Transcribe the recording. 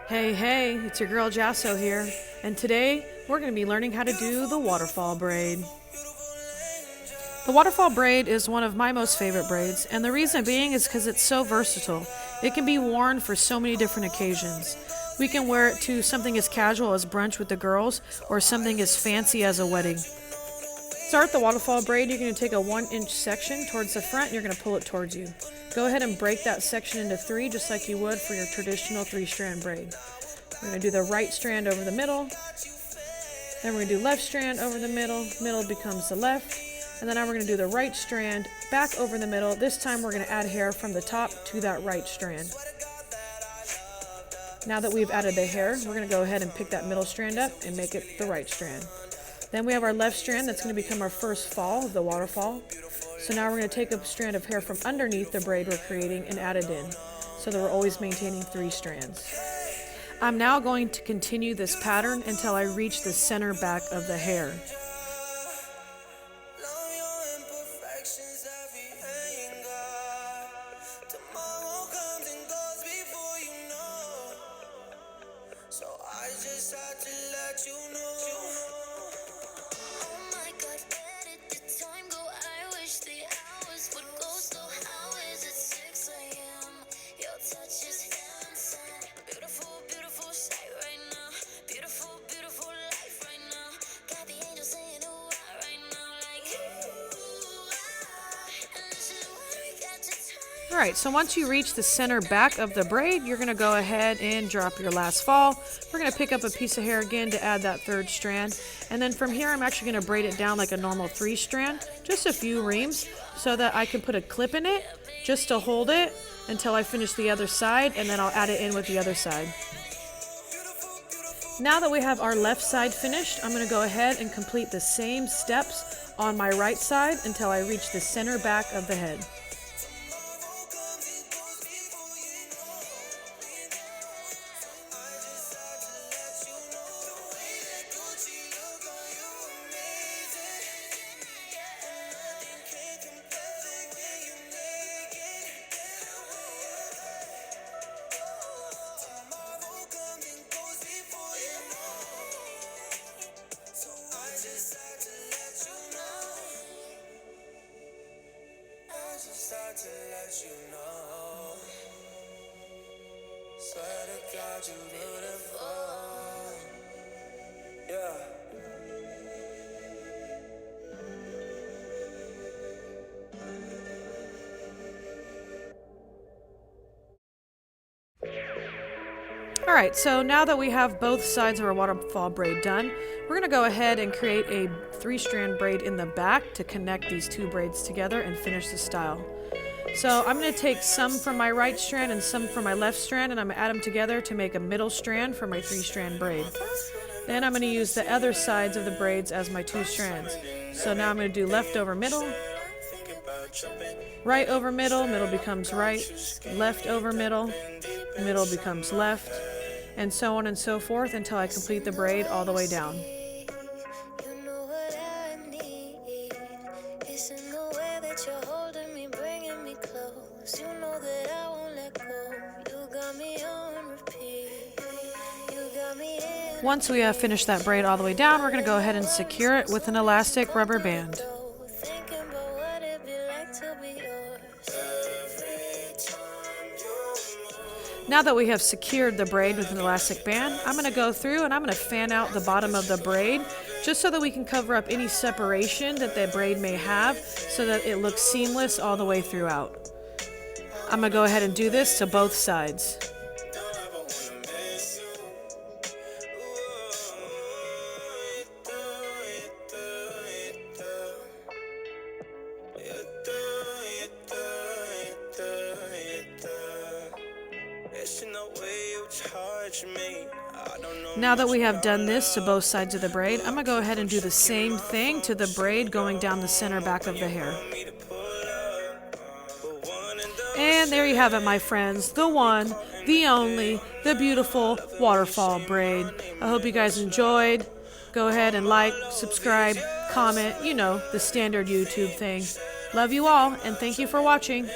Hey, it's your girl Jasso here, and today we're going to be learning how to do the waterfall braid. The waterfall braid is one of my most favorite braids, and the reason being is because it's so versatile. It can be worn for so many different occasions. We can wear it to something as casual as brunch with the girls, or something as fancy as a wedding. To start the waterfall braid, you're going to take a 1-inch section towards the front and you're going to pull it towards you. Go ahead and break that section into 3 just like you would for your traditional 3-strand braid. We're going to do the right strand over the middle, then we're going to do left strand over the middle becomes the left, and then now we're going to do the right strand back over the middle. This time we're going to add hair from the top to that right strand. Now that we've added the hair, we're going to go ahead and pick that middle strand up and make it the right strand. Then we have our left strand that's going to become our first fall of the waterfall. So now we're going to take a strand of hair from underneath the braid we're creating and add it in, so that we're always maintaining 3 strands. I'm now going to continue this pattern until I reach the center back of the hair. Alright, so once you reach the center back of the braid, you're going to go ahead and drop your last fall. We're going to pick up a piece of hair again to add that 3rd strand. And then from here, I'm actually going to braid it down like a normal 3-strand, just a few reams, so that I can put a clip in it just to hold it until I finish the other side, and then I'll add it in with the other side. Now that we have our left side finished, I'm going to go ahead and complete the same steps on my right side until I reach the center back of the head. To let you know, swear to God you beautiful, yeah. Alright, so now that we have both sides of our waterfall braid done, we're going to go ahead and create a 3-strand braid in the back to connect these 2 braids together and finish the style. So I'm going to take some from my right strand and some from my left strand, and I'm going to add them together to make a middle strand for my 3-strand braid. Then I'm going to use the other sides of the braids as my 2 strands. So now I'm going to do left over middle, right over middle, middle becomes right, left over middle, middle becomes left, and so on and so forth until I complete the braid all the way down. Once we have finished that braid all the way down, we're going to go ahead and secure it with an elastic rubber band. Now that we have secured the braid with an elastic band, I'm going to go through and I'm going to fan out the bottom of the braid just so that we can cover up any separation that the braid may have so that it looks seamless all the way throughout. I'm going to go ahead and do this to both sides. Now that we have done this to both sides of the braid, I'm going to go ahead and do the same thing to the braid going down the center back of the hair. And there you have it, my friends. The one, the only, the beautiful waterfall braid. I hope you guys enjoyed. Go ahead and like, subscribe, comment, you know, the standard YouTube thing. Love you all, and thank you for watching.